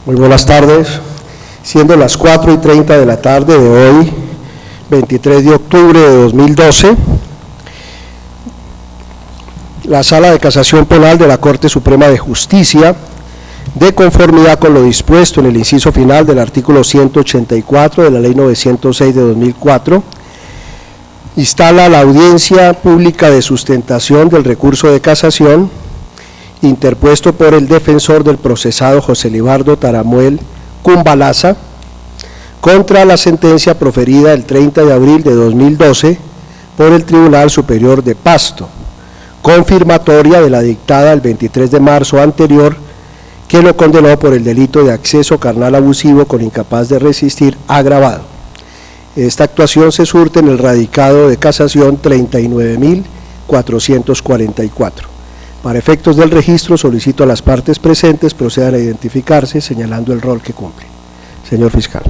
Muy buenas tardes. Siendo las 4:30 de la tarde de hoy, 23 de octubre de 2012, la Sala de Casación Penal de la Corte Suprema de Justicia, de conformidad con lo dispuesto en el inciso final del artículo 184 de la Ley 906 de 2004, instala la audiencia pública de sustentación del recurso de casación interpuesto por el defensor del procesado José Libardo Taramuel Cumbalaza contra la sentencia proferida el 30 de abril de 2012 por el Tribunal Superior de Pasto, confirmatoria de la dictada el 23 de marzo anterior, que lo condenó por el delito de acceso carnal abusivo con incapaz de resistir agravado. Esta actuación se surte en el radicado de casación 39.444. Para efectos del registro, solicito a las partes presentes procedan a identificarse señalando el rol que cumplen. Señor fiscal.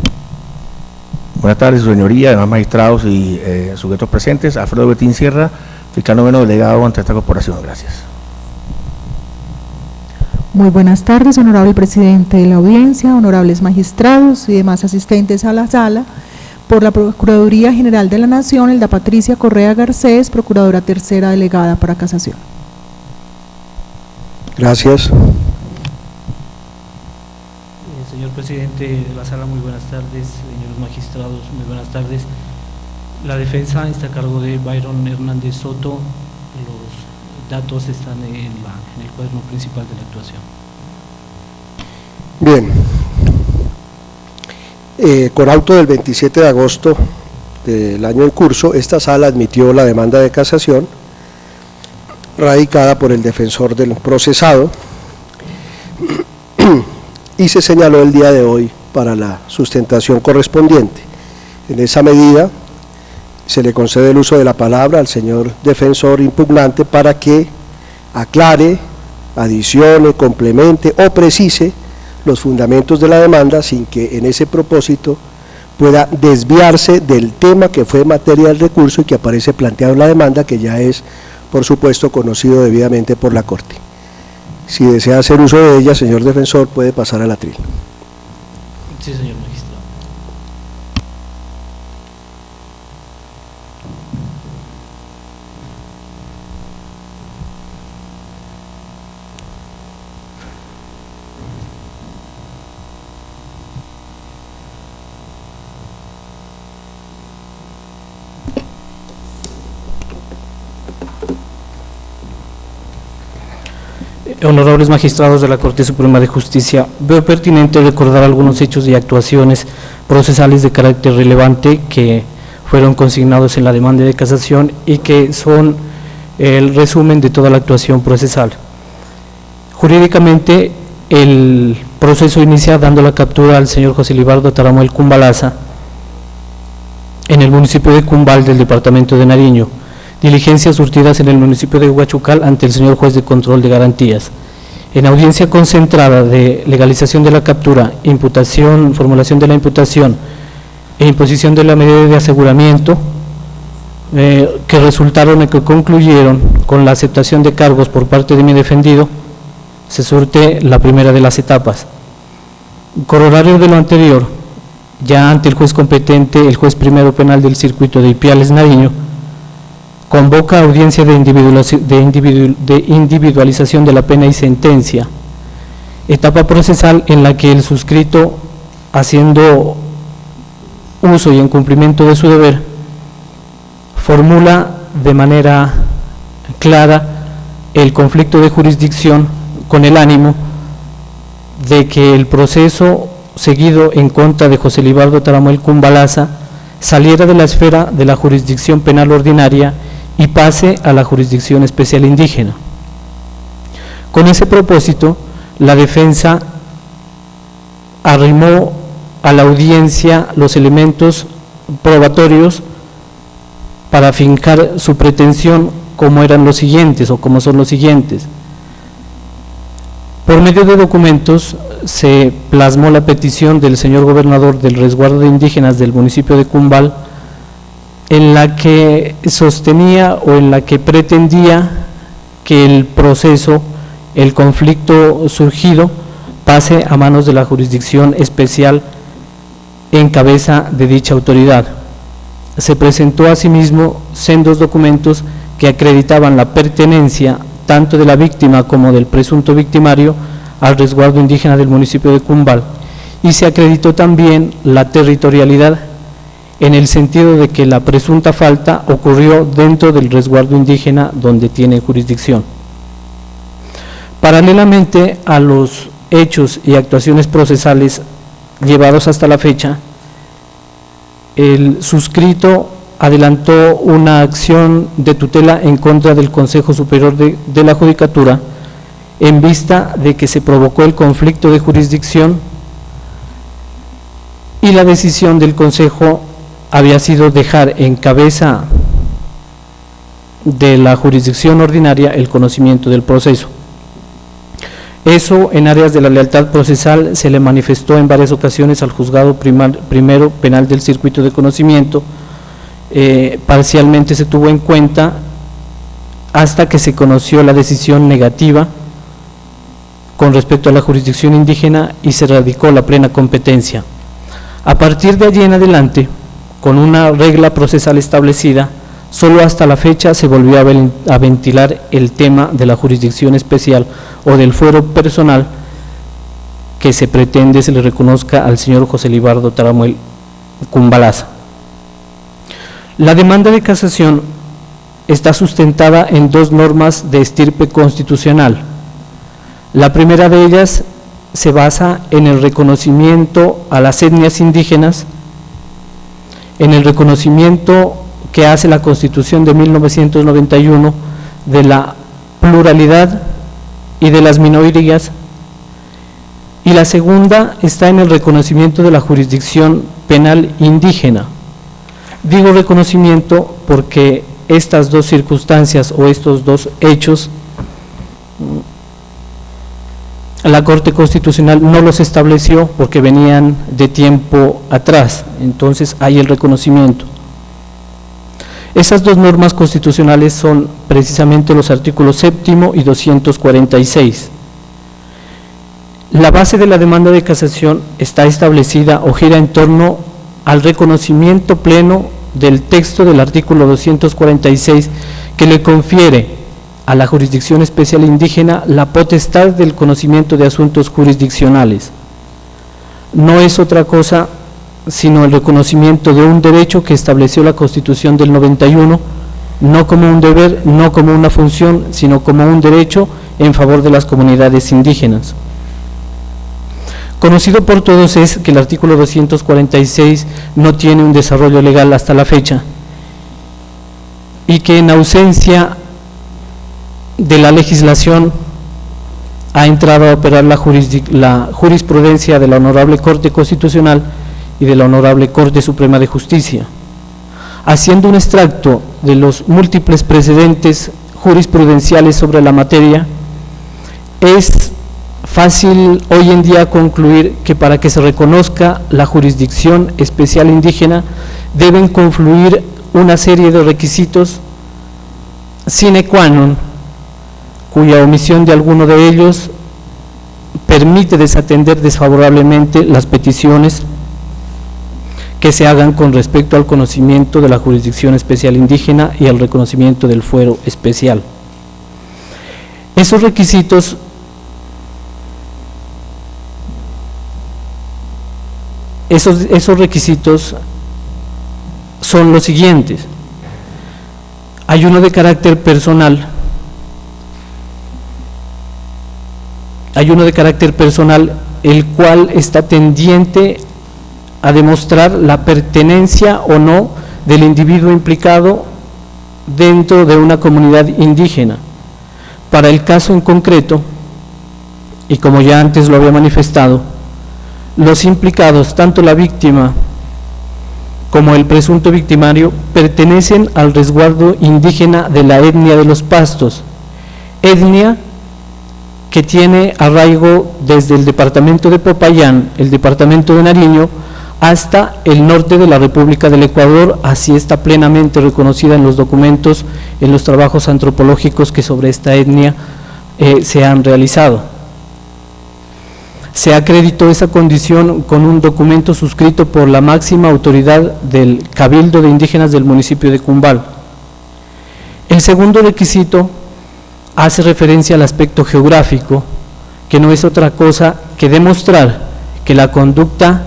Buenas tardes, su señoría, demás magistrados y sujetos presentes. Alfredo Betín Sierra, fiscal noveno delegado ante esta corporación. Gracias. Muy buenas tardes, honorable presidente de la audiencia, honorables magistrados y demás asistentes a la sala. Por la Procuraduría General de la Nación, Elda Patricia Correa Garcés, procuradora tercera delegada para casación. Gracias. Señor presidente de la sala, muy buenas tardes. Señores magistrados, muy buenas tardes. La defensa está a cargo de Byron Hernández Soto. Los datos están en el cuaderno principal de la actuación. Bien. Con auto del 27 de agosto del año en curso, esta sala admitió la demanda de casación radicada por el defensor del procesado y se señaló el día de hoy para la sustentación correspondiente. En esa medida se le concede el uso de la palabra al señor defensor impugnante para que aclare, adicione, complemente o precise los fundamentos de la demanda sin que en ese propósito pueda desviarse del tema que fue materia del recurso y que aparece planteado en la demanda, que ya es, por supuesto, conocido debidamente por la Corte. Si desea hacer uso de ella, señor defensor, puede pasar al atril. Sí, señor magistrado. Honorables magistrados de la Corte Suprema de Justicia, veo pertinente recordar algunos hechos y actuaciones procesales de carácter relevante que fueron consignados en la demanda de casación y que son el resumen de toda la actuación procesal. Jurídicamente, el proceso inicia dando la captura al señor José Libardo Taramuel Cumbalaza en el municipio de Cumbal del departamento de Nariño. Diligencias surtidas en el municipio de Huachucal ante el señor juez de control de garantías. En audiencia concentrada de legalización de la captura, imputación, formulación de la imputación e imposición de la medida de aseguramiento, que resultaron y que concluyeron con la aceptación de cargos por parte de mi defendido, se surte la primera de las etapas. Corolario de lo anterior, ya ante el juez competente, el juez primero penal del circuito de Ipiales, Nariño, convoca audiencia de individualización de la pena y sentencia, etapa procesal en la que el suscrito, haciendo uso y en cumplimiento de su deber, formula de manera clara el conflicto de jurisdicción con el ánimo de que el proceso seguido en contra de José Libardo Taramuel Cumbalaza saliera de la esfera de la jurisdicción penal ordinaria y pase a la jurisdicción especial indígena. Con ese propósito, la defensa arrimó a la audiencia los elementos probatorios para fincar su pretensión, como eran los siguientes o como son los siguientes. Por medio de documentos se plasmó la petición del señor gobernador del resguardo de indígenas del municipio de Cumbal, en la que sostenía o en la que pretendía que el proceso, el conflicto surgido, pase a manos de la jurisdicción especial en cabeza de dicha autoridad. Se presentó asimismo sendos documentos que acreditaban la pertenencia tanto de la víctima como del presunto victimario al resguardo indígena del municipio de Cumbal, y se acreditó también la territorialidad en el sentido de que la presunta falta ocurrió dentro del resguardo indígena donde tiene jurisdicción. Paralelamente a los hechos y actuaciones procesales llevados hasta la fecha, el suscrito adelantó una acción de tutela en contra del Consejo Superior de la Judicatura en vista de que se provocó el conflicto de jurisdicción y la decisión del Consejo había sido dejar en cabeza de la jurisdicción ordinaria el conocimiento del proceso. Eso en áreas de la lealtad procesal se le manifestó en varias ocasiones al juzgado primero penal del circuito de conocimiento, parcialmente se tuvo en cuenta hasta que se conoció la decisión negativa con respecto a la jurisdicción indígena y se radicó la plena competencia. A partir de allí en adelante, con una regla procesal establecida, solo hasta la fecha se volvió a ventilar el tema de la jurisdicción especial o del fuero personal que se pretende se le reconozca al señor José Libardo Taramuel Cumbalaza. La demanda de casación está sustentada en dos normas de estirpe constitucional. La primera de ellas se basa en el reconocimiento a las etnias indígenas, en el reconocimiento que hace la Constitución de 1991 de la pluralidad y de las minorías, y la segunda está en el reconocimiento de la jurisdicción penal indígena. Digo reconocimiento porque estas dos circunstancias o estos dos hechos la Corte Constitucional no los estableció porque venían de tiempo atrás, entonces hay el reconocimiento. Esas dos normas constitucionales son precisamente los artículos 7º y 246. La base de la demanda de casación está establecida o gira en torno al reconocimiento pleno del texto del artículo 246 que le confiere a la jurisdicción especial indígena la potestad del conocimiento de asuntos jurisdiccionales. No es otra cosa sino el reconocimiento de un derecho que estableció la Constitución del 91, no como un deber, no como una función, sino como un derecho en favor de las comunidades indígenas. Conocido por todos es que el artículo 246 no tiene un desarrollo legal hasta la fecha y que en ausencia de la legislación ha entrado a operar la jurisprudencia de la Honorable Corte Constitucional y de la Honorable Corte Suprema de Justicia. Haciendo un extracto de los múltiples precedentes jurisprudenciales sobre la materia, es fácil hoy en día concluir que para que se reconozca la jurisdicción especial indígena deben confluir una serie de requisitos sine qua non, cuya omisión de alguno de ellos permite desatender desfavorablemente las peticiones que se hagan con respecto al conocimiento de la jurisdicción especial indígena y al reconocimiento del fuero especial. Esos requisitos son los siguientes. Hay uno de carácter personal. El cual está tendiente a demostrar la pertenencia o no del individuo implicado dentro de una comunidad indígena. Para el caso en concreto, y como ya antes lo había manifestado, los implicados, tanto la víctima como el presunto victimario, pertenecen al resguardo indígena de la etnia de los Pastos, etnia que tiene arraigo desde el departamento de Popayán, el departamento de Nariño, hasta el norte de la República del Ecuador. Así está plenamente reconocida en los documentos, en los trabajos antropológicos que sobre esta etnia se han realizado. se acreditó esa condición con un documento suscrito por la máxima autoridad del Cabildo de Indígenas del municipio de Cumbal. El segundo requisito hace referencia al aspecto geográfico, que no es otra cosa que demostrar que la conducta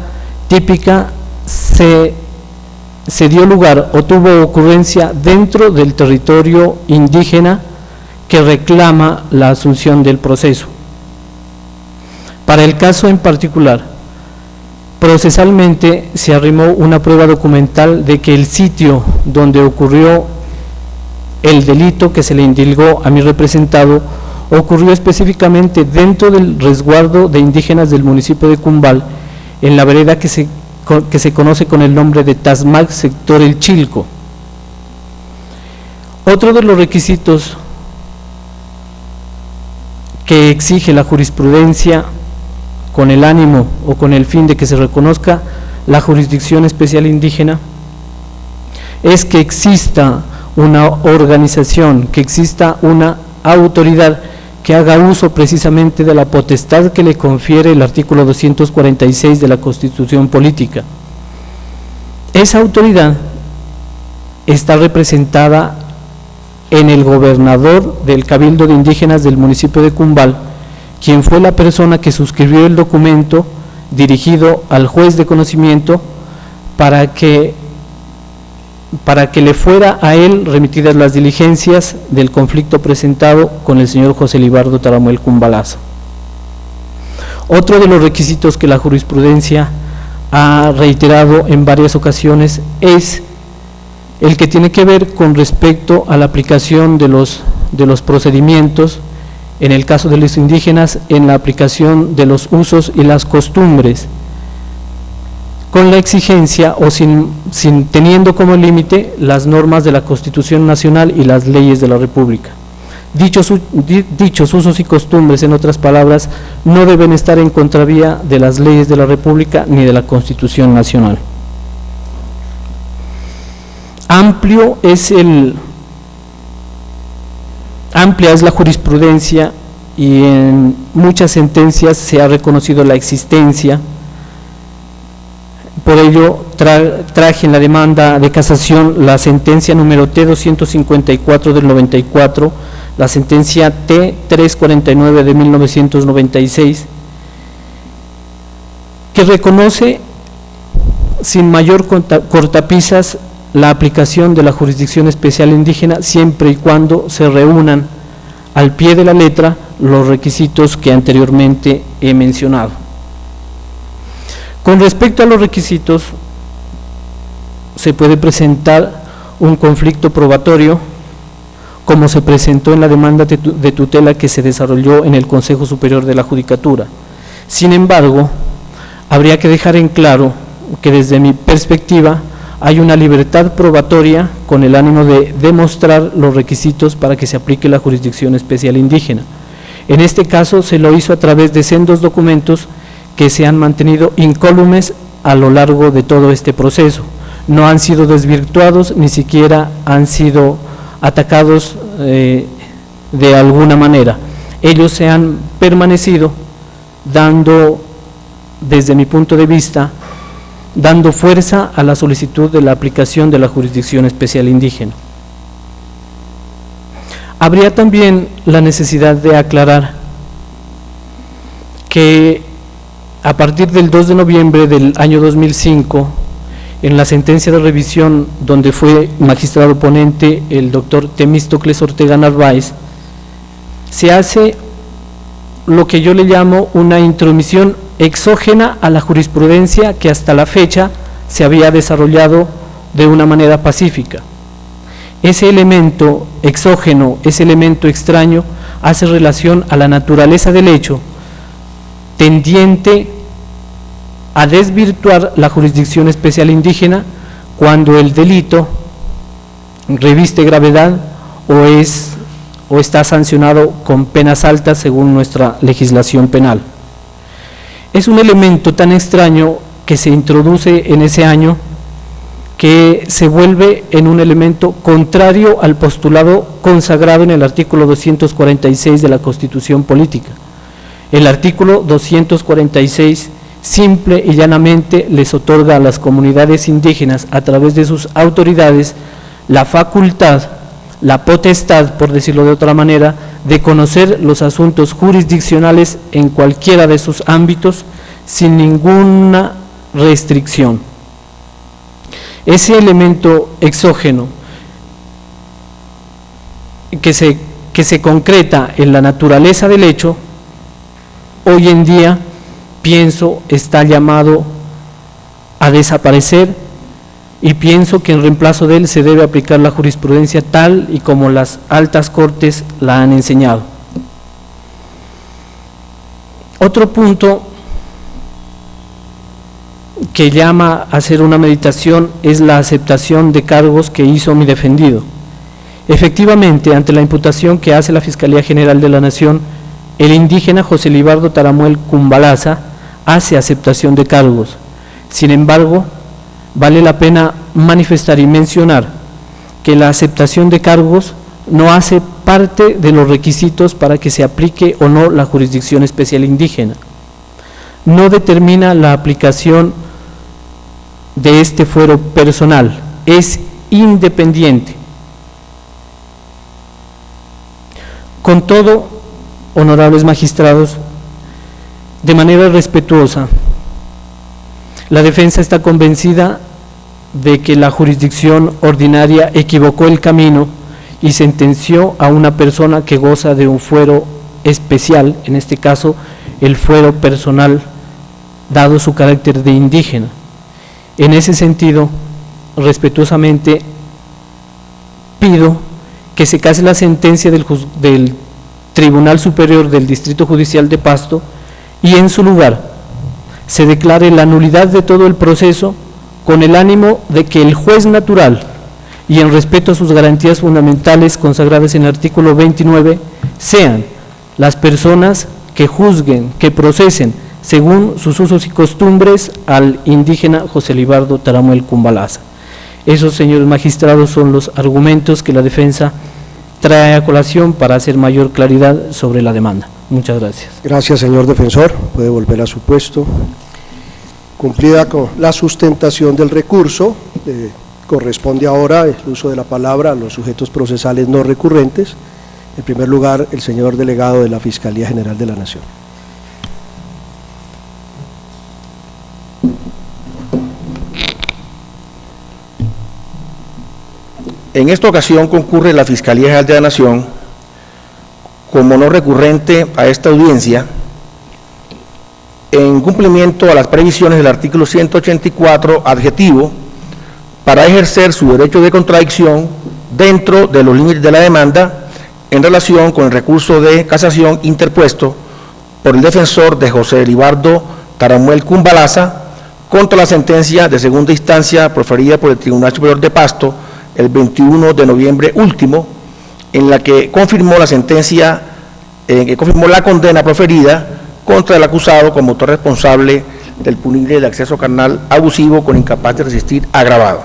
típica se dio lugar o tuvo ocurrencia dentro del territorio indígena que reclama la asunción del proceso. Para el caso en particular, procesalmente se arrimó una prueba documental de que el sitio donde ocurrió el delito que se le indilgó a mi representado ocurrió específicamente dentro del resguardo de indígenas del municipio de Cumbal, en la vereda que se conoce con el nombre de Tasmac, sector El Chilco. Otro de los requisitos que exige la jurisprudencia con el ánimo o con el fin de que se reconozca la jurisdicción especial indígena es que exista una organización, que exista una autoridad que haga uso precisamente de la potestad que le confiere el artículo 246 de la Constitución Política. Esa autoridad está representada en el gobernador del Cabildo de Indígenas del municipio de Cumbal, quien fue la persona que suscribió el documento dirigido al juez de conocimiento para que le fuera a él remitidas las diligencias del conflicto presentado con el señor José Libardo Taramuel Cumbalaza. Otro de los requisitos que la jurisprudencia ha reiterado en varias ocasiones es el que tiene que ver con respecto a la aplicación de los procedimientos, en el caso de los indígenas, en la aplicación de los usos y las costumbres, con la exigencia o sin teniendo como límite las normas de la Constitución Nacional y las leyes de la República. Dichos usos y costumbres, en otras palabras, no deben estar en contravía de las leyes de la República ni de la Constitución Nacional. Amplia es la jurisprudencia y en muchas sentencias se ha reconocido la existencia. Por ello traje en la demanda de casación la sentencia número T-254 del 94, la sentencia T-349 de 1996, que reconoce sin mayor cortapisas la aplicación de la jurisdicción especial indígena siempre y cuando se reúnan al pie de la letra los requisitos que anteriormente he mencionado. Con respecto a los requisitos, se puede presentar un conflicto probatorio, como se presentó en la demanda de tutela que se desarrolló en el Consejo Superior de la Judicatura. Sin embargo, habría que dejar en claro que desde mi perspectiva hay una libertad probatoria con el ánimo de demostrar los requisitos para que se aplique la jurisdicción especial indígena. En este caso se lo hizo a través de sendos documentos que se han mantenido incólumes a lo largo de todo este proceso. No han sido desvirtuados, ni siquiera han sido atacados de alguna manera. Ellos se han permanecido dando, desde mi punto de vista, dando fuerza a la solicitud de la aplicación de la jurisdicción especial indígena. Habría también la necesidad de aclarar que a partir del 2 de noviembre del año 2005, en la sentencia de revisión donde fue magistrado ponente el doctor Temístocles Ortega Narváez, se hace lo que yo le llamo una intromisión exógena a la jurisprudencia que hasta la fecha se había desarrollado de una manera pacífica. Ese elemento exógeno, ese elemento extraño, hace relación a la naturaleza del hecho, tendiente a desvirtuar la jurisdicción especial indígena cuando el delito reviste gravedad o está sancionado con penas altas según nuestra legislación penal. Es un elemento tan extraño que se introduce en ese año que se vuelve en un elemento contrario al postulado consagrado en el artículo 246 de la Constitución Política. El artículo 246 simple y llanamente les otorga a las comunidades indígenas, a través de sus autoridades, la facultad, la potestad, por decirlo de otra manera, de conocer los asuntos jurisdiccionales en cualquiera de sus ámbitos sin ninguna restricción. Ese elemento exógeno que se concreta en la naturaleza del hecho, hoy en día, pienso, está llamado a desaparecer, y pienso que en reemplazo de él se debe aplicar la jurisprudencia tal y como las altas cortes la han enseñado. Otro punto que llama a hacer una meditación es la aceptación de cargos que hizo mi defendido. Efectivamente, ante la imputación que hace la Fiscalía General de la Nación, el indígena José Libardo Taramuel Cumbalaza hace aceptación de cargos. Sin embargo, vale la pena manifestar y mencionar que la aceptación de cargos no hace parte de los requisitos para que se aplique o no la jurisdicción especial indígena. No determina la aplicación de este fuero personal, es independiente. Con todo, honorables magistrados, de manera respetuosa, la defensa está convencida de que la jurisdicción ordinaria equivocó el camino y sentenció a una persona que goza de un fuero especial, en este caso el fuero personal, dado su carácter de indígena. En ese sentido, respetuosamente pido que se case la sentencia del Tribunal Superior del Distrito Judicial de Pasto y en su lugar se declare la nulidad de todo el proceso, con el ánimo de que el juez natural y en respeto a sus garantías fundamentales consagradas en el artículo 29 sean las personas que juzguen, que procesen según sus usos y costumbres al indígena José Libardo Taramuel Cumbalaza. Esos, señores magistrados, son los argumentos que la defensa trae a colación para hacer mayor claridad sobre la demanda. Muchas gracias. Gracias, señor defensor. Puede volver a su puesto. Cumplida con la sustentación del recurso, corresponde ahora el uso de la palabra a los sujetos procesales no recurrentes. En primer lugar, el señor delegado de la Fiscalía General de la Nación. En esta ocasión concurre la Fiscalía General de la Nación como no recurrente a esta audiencia, en cumplimiento a las previsiones del artículo 184, adjetivo, para ejercer su derecho de contradicción dentro de los límites de la demanda en relación con el recurso de casación interpuesto por el defensor de José Libardo Taramuel Cumbalaza contra la sentencia de segunda instancia proferida por el Tribunal Superior de Pasto el 21 de noviembre último, en la que confirmó la sentencia, confirmó la condena proferida contra el acusado como autor responsable del punible de acceso carnal abusivo con incapaz de resistir agravado.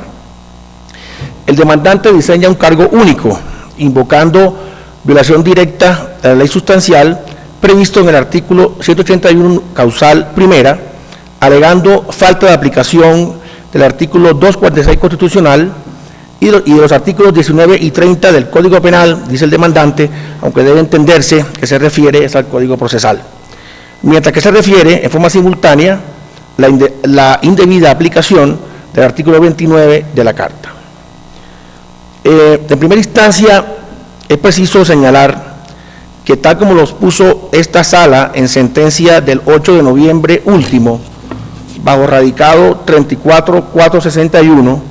El demandante diseña un cargo único, invocando violación directa a la ley sustancial previsto en el artículo 181, causal primera, alegando falta de aplicación del artículo 246 constitucional y de los artículos 19 y 30 del Código Penal, dice el demandante, aunque debe entenderse que se refiere al Código Procesal. Mientras que se refiere en forma simultánea la indebida aplicación del artículo 29 de la Carta. En primera instancia, es preciso señalar que tal como los puso esta sala en sentencia del 8 de noviembre último, bajo radicado 34461,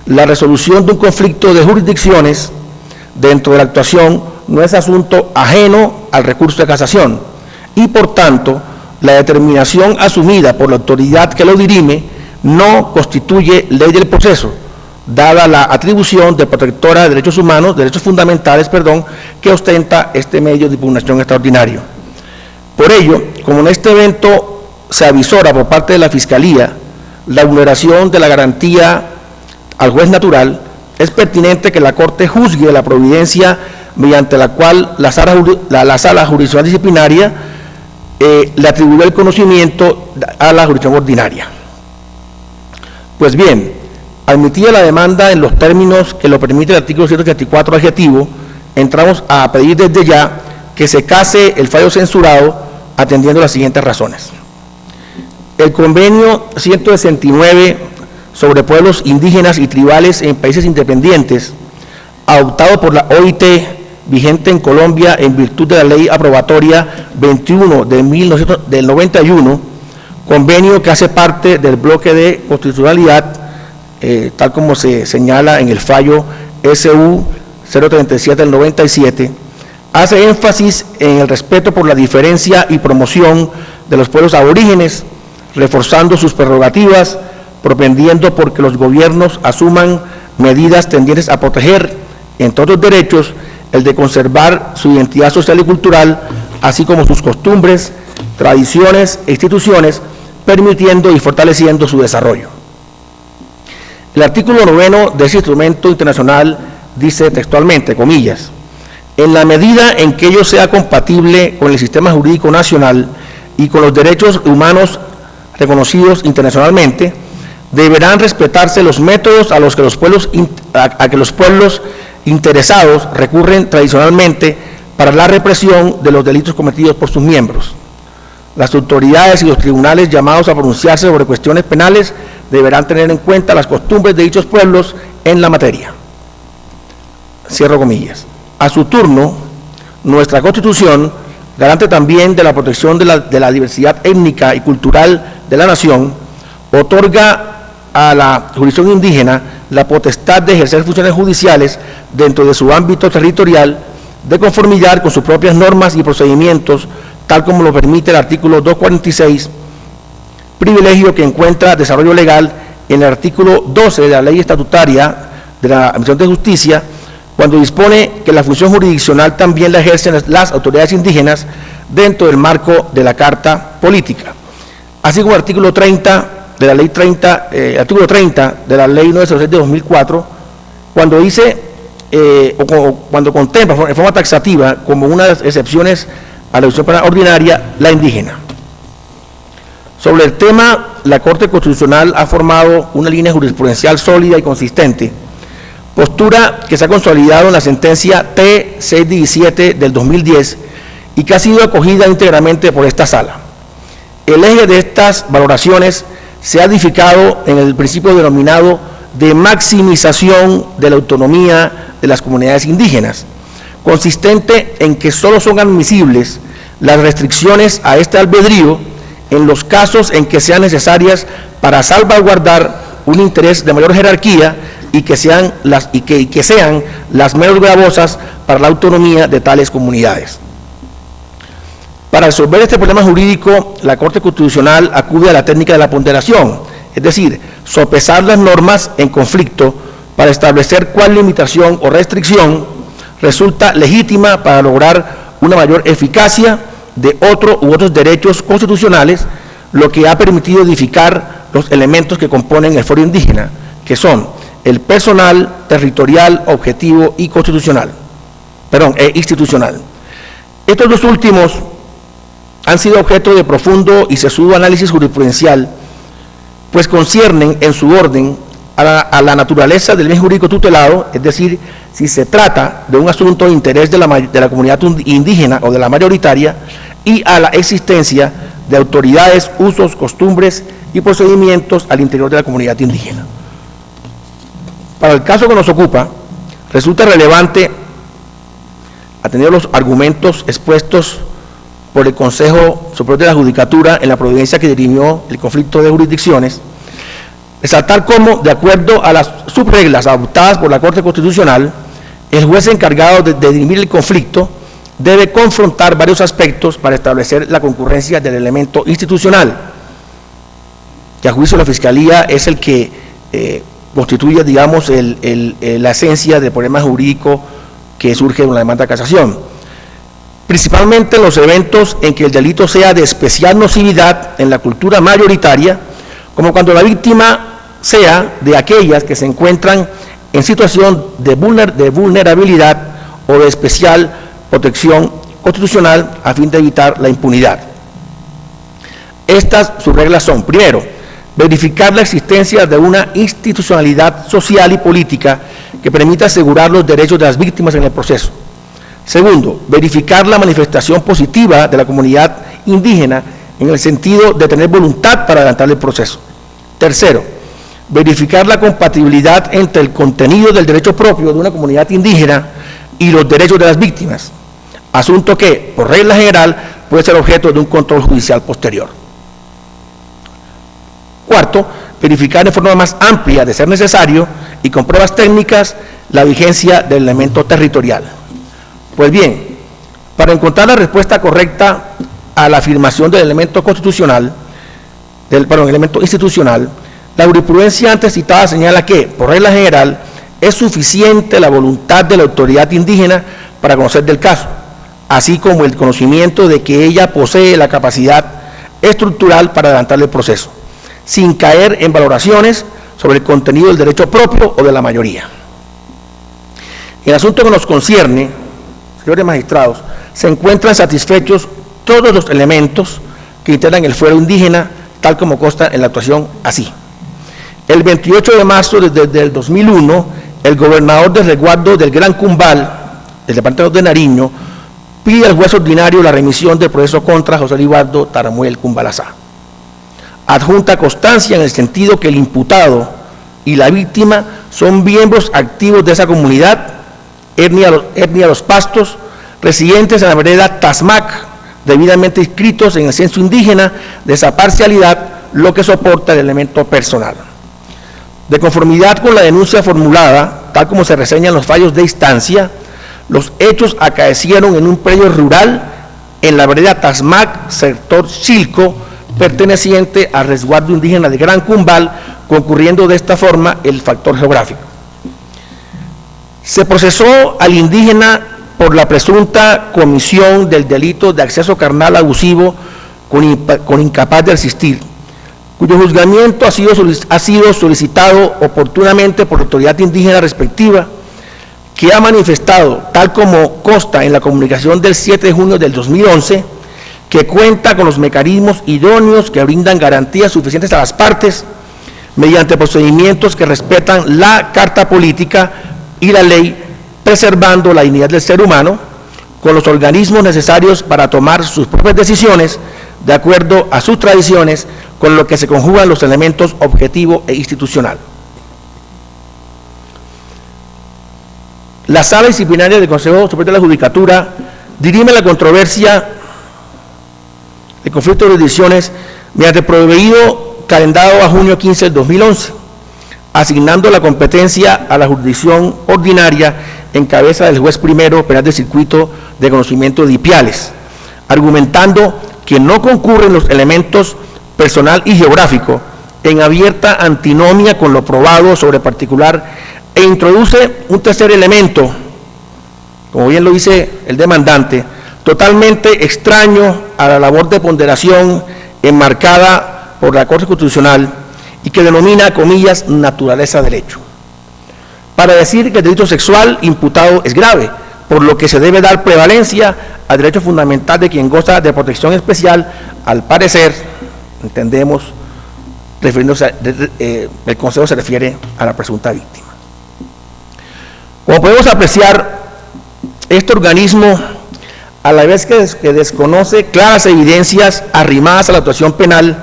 la resolución de un conflicto de jurisdicciones dentro de la actuación no es asunto ajeno al recurso de casación y, por tanto, la determinación asumida por la autoridad que lo dirime no constituye ley del proceso, dada la atribución de protectora de derechos humanos, derechos fundamentales, que ostenta este medio de impugnación extraordinario. Por ello, como en este evento se avisora por parte de la Fiscalía la vulneración de la garantía al juez natural, es pertinente que la Corte juzgue la providencia mediante la cual la sala jurisdiccional disciplinaria le atribuyó el conocimiento a la jurisdicción ordinaria. Pues bien, admitida la demanda en los términos que lo permite el artículo 184 adjetivo, entramos a pedir desde ya que se case el fallo censurado atendiendo las siguientes razones. El convenio 169 sobre pueblos indígenas y tribales en países independientes, adoptado por la OIT, vigente en Colombia en virtud de la ley aprobatoria 21 del 91, convenio que hace parte del bloque de constitucionalidad, tal como se señala en el fallo SU 037 del 97, hace énfasis en el respeto por la diferencia y promoción de los pueblos aborígenes, reforzando sus prerrogativas, propendiendo por que los gobiernos asuman medidas tendientes a proteger, entre otros derechos, el de conservar su identidad social y cultural, así como sus costumbres, tradiciones e instituciones, permitiendo y fortaleciendo su desarrollo. El artículo 9 de ese instrumento internacional dice textualmente, comillas, en la medida en que ello sea compatible con el sistema jurídico nacional y con los derechos humanos reconocidos internacionalmente, deberán respetarse los métodos a los que los pueblos interesados recurren tradicionalmente para la represión de los delitos cometidos por sus miembros. Las autoridades y los tribunales llamados a pronunciarse sobre cuestiones penales deberán tener en cuenta las costumbres de dichos pueblos en la materia. Cierro comillas. A su turno, nuestra Constitución, garante también de la protección de la diversidad étnica y cultural de la nación, otorga a la jurisdicción indígena la potestad de ejercer funciones judiciales dentro de su ámbito territorial de conformidad con sus propias normas y procedimientos, tal como lo permite el artículo 246, privilegio que encuentra desarrollo legal en el artículo 12 de la Ley Estatutaria de la Administración de Justicia, cuando dispone que la función jurisdiccional también la ejercen las autoridades indígenas dentro del marco de la Carta Política. Así como el artículo 30 de la Ley 30, artículo 30 de la Ley 906 de 2004, cuando dice, cuando contempla en forma taxativa como una de las excepciones a la jurisdicción penal ordinaria, la indígena. Sobre el tema, la Corte Constitucional ha formado una línea jurisprudencial sólida y consistente, postura que se ha consolidado en la sentencia T617 del 2010 y que ha sido acogida íntegramente por esta sala. El eje de estas valoraciones se ha edificado en el principio denominado de maximización de la autonomía de las comunidades indígenas, consistente en que solo son admisibles las restricciones a este albedrío en los casos en que sean necesarias para salvaguardar un interés de mayor jerarquía y que sean las menos gravosas para la autonomía de tales comunidades. Para resolver este problema jurídico, la Corte Constitucional acude a la técnica de la ponderación, es decir, sopesar las normas en conflicto para establecer cuál limitación o restricción resulta legítima para lograr una mayor eficacia de otro u otros derechos constitucionales, lo que ha permitido edificar los elementos que componen el Fuero Indígena, que son el personal, territorial, objetivo y institucional. Estos dos últimos han sido objeto de profundo y sesudo análisis jurisprudencial, pues conciernen en su orden a la naturaleza del bien jurídico tutelado, es decir, si se trata de un asunto de interés de la comunidad indígena o de la mayoritaria, y a la existencia de autoridades, usos, costumbres y procedimientos al interior de la comunidad indígena. Para el caso que nos ocupa, resulta relevante, atendiendo los argumentos expuestos por el Consejo Superior de la Judicatura en la providencia que dirimió el conflicto de jurisdicciones, resaltar cómo, de acuerdo a las subreglas adoptadas por la Corte Constitucional, el juez encargado de dirimir el conflicto debe confrontar varios aspectos para establecer la concurrencia del elemento institucional, que a juicio de la Fiscalía es el que constituye, digamos, la esencia del problema jurídico que surge de una demanda de casación. Principalmente en los eventos en que el delito sea de especial nocividad en la cultura mayoritaria, como cuando la víctima sea de aquellas que se encuentran en situación de vulnerabilidad o de especial protección constitucional a fin de evitar la impunidad. Sus reglas son: primero, verificar la existencia de una institucionalidad social y política que permita asegurar los derechos de las víctimas en el proceso. Segundo, verificar la manifestación positiva de la comunidad indígena en el sentido de tener voluntad para adelantar el proceso. Tercero, verificar la compatibilidad entre el contenido del derecho propio de una comunidad indígena y los derechos de las víctimas, asunto que, por regla general, puede ser objeto de un control judicial posterior. Cuarto, verificar de forma más amplia, de ser necesario, y con pruebas técnicas, la vigencia del elemento territorial. Pues bien, para encontrar la respuesta correcta a la afirmación del elemento constitucional, elemento institucional, la jurisprudencia antes citada señala que, por regla general, es suficiente la voluntad de la autoridad indígena para conocer del caso, así como el conocimiento de que ella posee la capacidad estructural para adelantar el proceso, sin caer en valoraciones sobre el contenido del derecho propio o de la mayoría. En el asunto que nos concierne, señores magistrados, se encuentran satisfechos todos los elementos que integran el fuero indígena, tal como consta en la actuación así. El 28 de marzo desde el 2001, el gobernador de resguardo del Gran Cumbal, del departamento de Nariño, pide al juez ordinario la remisión del proceso contra José Libardo Taramuel Cumbalazá. Adjunta constancia en el sentido que el imputado y la víctima son miembros activos de esa comunidad, etnia Los Pastos, residentes en la vereda Tasmac, debidamente inscritos en el censo indígena de esa parcialidad, lo que soporta el elemento personal. De conformidad con la denuncia formulada, tal como se reseñan los fallos de instancia, los hechos acaecieron en un predio rural en la vereda Tasmac, sector Chilco, perteneciente al resguardo indígena de Gran Cumbal, concurriendo de esta forma el factor geográfico. Se procesó al indígena por la presunta comisión del delito de acceso carnal abusivo con incapaz de resistir, cuyo juzgamiento ha sido solicitado oportunamente por la autoridad indígena respectiva, que ha manifestado, tal como consta en la comunicación del 7 de junio del 2011, que cuenta con los mecanismos idóneos que brindan garantías suficientes a las partes, mediante procedimientos que respetan la Carta Política y la ley, preservando la dignidad del ser humano, con los organismos necesarios para tomar sus propias decisiones, de acuerdo a sus tradiciones, con lo que se conjugan los elementos objetivo e institucional. La Sala Disciplinaria del Consejo Superior de la Judicatura dirime la controversia de conflicto de jurisdicciones mediante proveído calendario a junio 15 del 2011, asignando la competencia a la jurisdicción ordinaria en cabeza del juez primero penal del circuito de conocimiento de Ipiales, argumentando que no concurren los elementos personal y geográfico en abierta antinomia con lo probado sobre particular, e introduce un tercer elemento, como bien lo dice el demandante, totalmente extraño a la labor de ponderación enmarcada por la Corte Constitucional y que denomina, comillas, naturaleza del hecho, para decir que el delito sexual imputado es grave, por lo que se debe dar prevalencia al derecho fundamental de quien goza de protección especial. Al parecer, entendemos, refiriéndose el Consejo se refiere a la presunta víctima. Como podemos apreciar, este organismo, a la vez que desconoce claras evidencias arrimadas a la actuación penal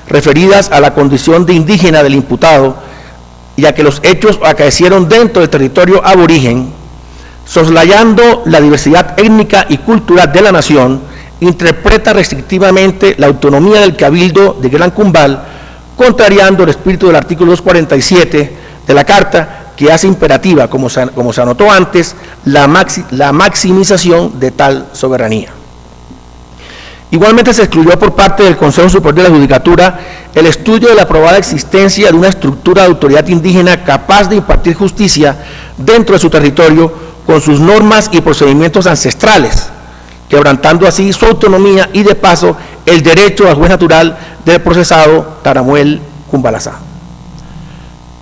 referidas a la condición de indígena del imputado y a que los hechos acaecieron dentro del territorio aborigen, soslayando la diversidad étnica y cultural de la nación, interpreta restrictivamente la autonomía del Cabildo de Gran Cumbal, contrariando el espíritu del artículo 247 de la Carta, que hace imperativa, como se anotó antes, la maximización de tal soberanía. Igualmente se excluyó por parte del Consejo Superior de la Judicatura el estudio de la probada existencia de una estructura de autoridad indígena capaz de impartir justicia dentro de su territorio con sus normas y procedimientos ancestrales, quebrantando así su autonomía y de paso el derecho al juez natural del procesado Taramuel Cumbalazá.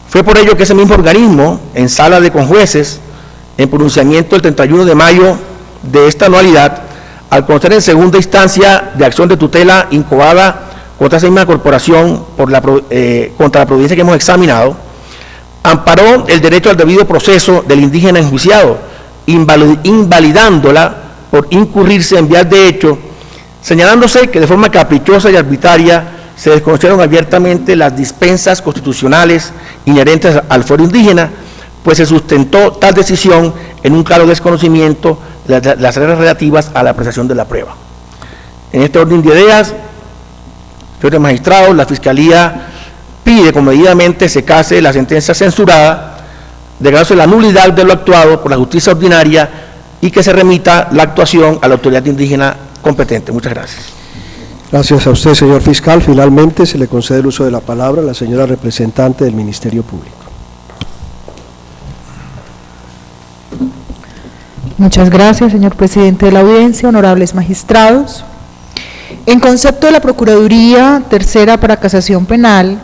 Fue por ello que ese mismo organismo, en sala de conjueces, en pronunciamiento el 31 de mayo de esta anualidad, al conocer en segunda instancia de acción de tutela incoada contra esa misma corporación contra la providencia que hemos examinado, amparó el derecho al debido proceso del indígena enjuiciado, invalidándola por incurrirse en vías de hecho, señalándose que de forma caprichosa y arbitraria se desconocieron abiertamente las dispensas constitucionales inherentes al fuero indígena, pues se sustentó tal decisión en un claro desconocimiento de las reglas relativas a la apreciación de la prueba. En este orden de ideas, señores magistrados, la Fiscalía pide comedidamente se case la sentencia censurada, declarándose la nulidad de lo actuado por la justicia ordinaria y que se remita la actuación a la autoridad indígena competente. Muchas gracias. Gracias a usted, señor fiscal. Finalmente, se le concede el uso de la palabra a la señora representante del Ministerio Público. Muchas gracias, señor presidente de la audiencia, honorables magistrados. En concepto de la Procuraduría Tercera para Casación Penal,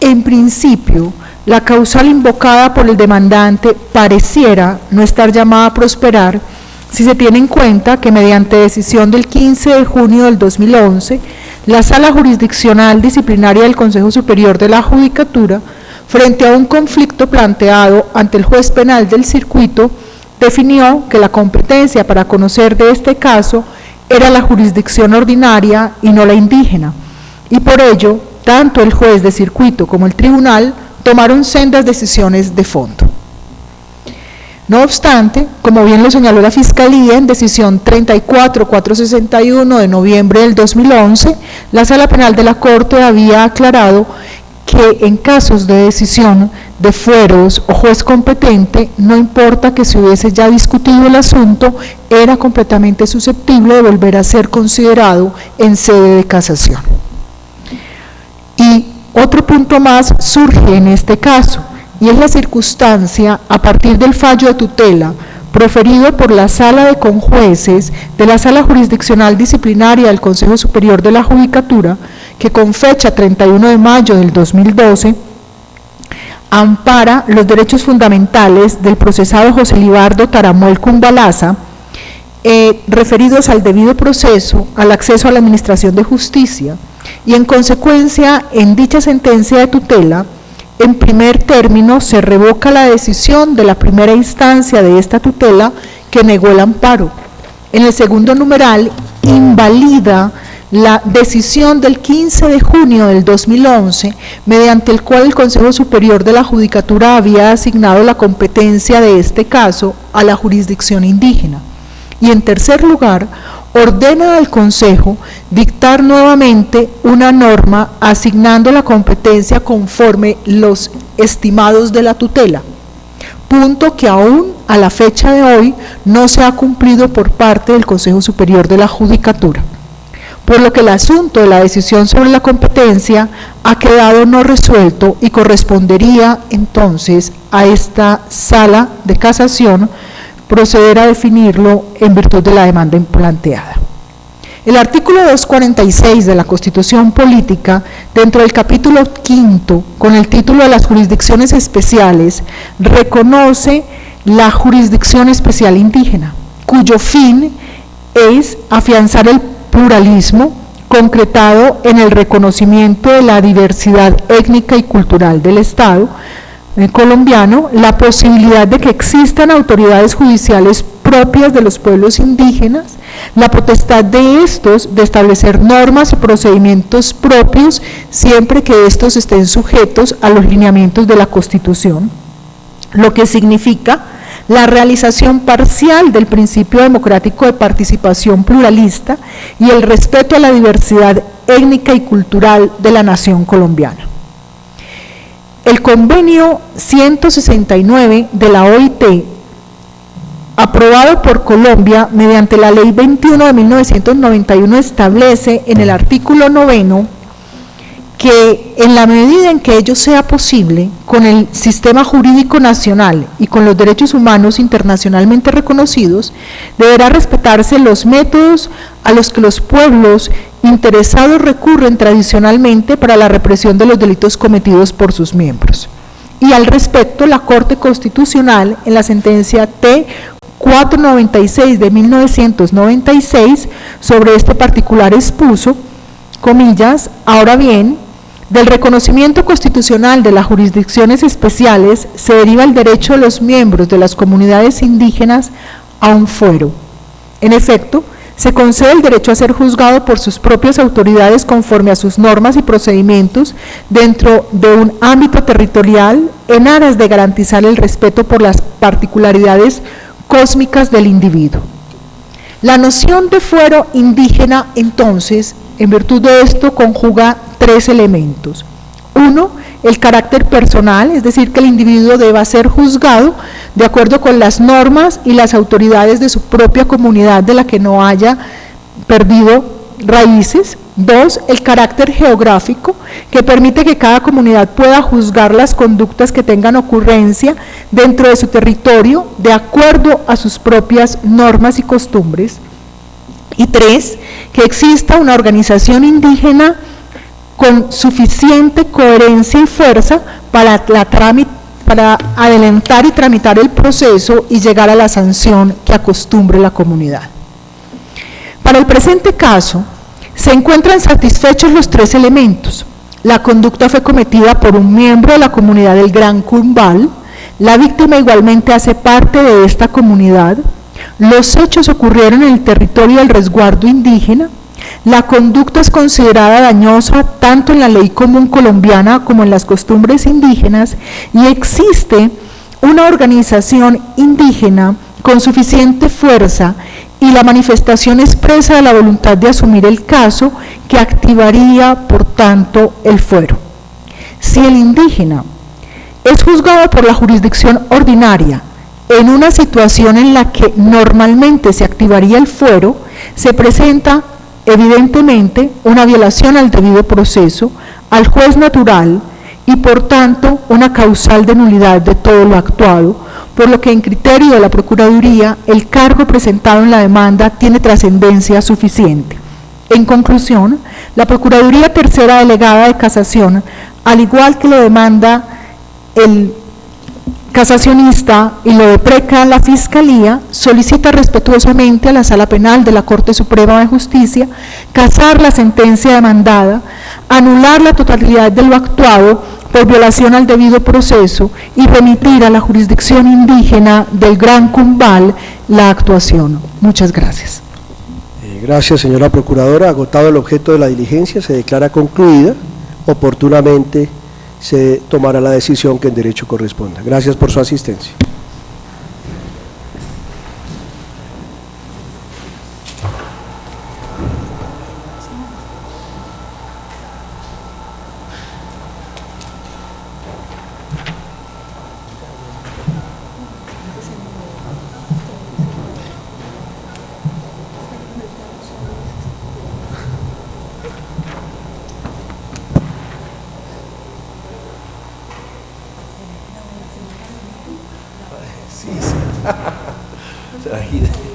en principio, la causal invocada por el demandante pareciera no estar llamada a prosperar si se tiene en cuenta que mediante decisión del 15 de junio del 2011, la Sala Jurisdiccional Disciplinaria del Consejo Superior de la Judicatura, frente a un conflicto planteado ante el juez penal del circuito, definió que la competencia para conocer de este caso era la jurisdicción ordinaria y no la indígena, y por ello, tanto el juez de circuito como el tribunal tomaron sendas decisiones de fondo. No obstante, como bien lo señaló la Fiscalía en decisión 34461 de noviembre del 2011, la Sala Penal de la Corte había aclarado que en casos de decisión de fueros o juez competente, no importa que se hubiese ya discutido el asunto, era completamente susceptible de volver a ser considerado en sede de casación. Y otro punto más surge en este caso, y es la circunstancia a partir del fallo de tutela proferido por la Sala de Conjueces de la Sala Jurisdiccional Disciplinaria del Consejo Superior de la Judicatura, que con fecha 31 de mayo del 2012 ampara los derechos fundamentales del procesado José Libardo Taramuel Cumbalaza, referidos al debido proceso, al acceso a la administración de justicia, y en consecuencia, en dicha sentencia de tutela, en primer término se revoca la decisión de la primera instancia de esta tutela que negó el amparo. En el segundo numeral, invalida la decisión del 15 de junio del 2011, mediante el cual el Consejo Superior de la Judicatura había asignado la competencia de este caso a la jurisdicción indígena. Y en tercer lugar, ordena al Consejo dictar nuevamente una norma asignando la competencia conforme los estimados de la tutela, punto que aún a la fecha de hoy no se ha cumplido por parte del Consejo Superior de la Judicatura, por lo que el asunto de la decisión sobre la competencia ha quedado no resuelto y correspondería entonces a esta Sala de Casación proceder a definirlo en virtud de la demanda planteada. El artículo 246 de la Constitución Política, dentro del capítulo 5, con el título de las jurisdicciones especiales, reconoce la jurisdicción especial indígena, cuyo fin es afianzar el pluralismo concretado en el reconocimiento de la diversidad étnica y cultural del Estado colombiano, la posibilidad de que existan autoridades judiciales propias de los pueblos indígenas, la potestad de estos de establecer normas y procedimientos propios siempre que estos estén sujetos a los lineamientos de la Constitución, lo que significa la realización parcial del principio democrático de participación pluralista y el respeto a la diversidad étnica y cultural de la nación colombiana. El convenio 169 de la OIT, aprobado por Colombia mediante la Ley 21 de 1991, establece en el artículo 9 que en la medida en que ello sea posible, con el sistema jurídico nacional y con los derechos humanos internacionalmente reconocidos, deberá respetarse los métodos a los que los pueblos interesados recurren tradicionalmente para la represión de los delitos cometidos por sus miembros. Y al respecto, la Corte Constitucional, en la sentencia T 496 de 1996, sobre este particular expuso comillas, ahora bien, del reconocimiento constitucional de las jurisdicciones especiales se deriva el derecho de los miembros de las comunidades indígenas a un fuero. En efecto, se concede el derecho a ser juzgado por sus propias autoridades conforme a sus normas y procedimientos dentro de un ámbito territorial en aras de garantizar el respeto por las particularidades cósmicas del individuo. La noción de fuero indígena, entonces, en virtud de esto, conjuga tres elementos. Uno, el carácter personal, es decir, que el individuo deba ser juzgado de acuerdo con las normas y las autoridades de su propia comunidad de la que no haya perdido raíces. Dos, el carácter geográfico, que permite que cada comunidad pueda juzgar las conductas que tengan ocurrencia dentro de su territorio de acuerdo a sus propias normas y costumbres. Y tres, que exista una organización indígena con suficiente coherencia y fuerza para adelantar y tramitar el proceso y llegar a la sanción que acostumbre la comunidad. Para el presente caso, se encuentran satisfechos los tres elementos. La conducta fue cometida por un miembro de la comunidad del Gran Cumbal, la víctima igualmente hace parte de esta comunidad, los hechos ocurrieron en el territorio del resguardo indígena, la conducta es considerada dañosa tanto en la ley común colombiana como en las costumbres indígenas y existe una organización indígena con suficiente fuerza y la manifestación expresa de la voluntad de asumir el caso que activaría, por tanto, el fuero. Si el indígena es juzgado por la jurisdicción ordinaria en una situación en la que normalmente se activaría el fuero, se presenta evidentemente una violación al debido proceso, al juez natural y por tanto una causal de nulidad de todo lo actuado, por lo que en criterio de la Procuraduría el cargo presentado en la demanda tiene trascendencia suficiente. En conclusión, la Procuraduría Tercera Delegada de Casación, al igual que lo demanda el casacionista y lo depreca la Fiscalía, solicita respetuosamente a la Sala Penal de la Corte Suprema de Justicia casar la sentencia demandada, anular la totalidad de lo actuado por violación al debido proceso y remitir a la jurisdicción indígena del Gran Cumbal la actuación. Muchas gracias. Gracias, señora Procuradora. Agotado el objeto de la diligencia, se declara concluida. Oportunamente se tomará la decisión que en derecho corresponda. Gracias por su asistencia. Sí.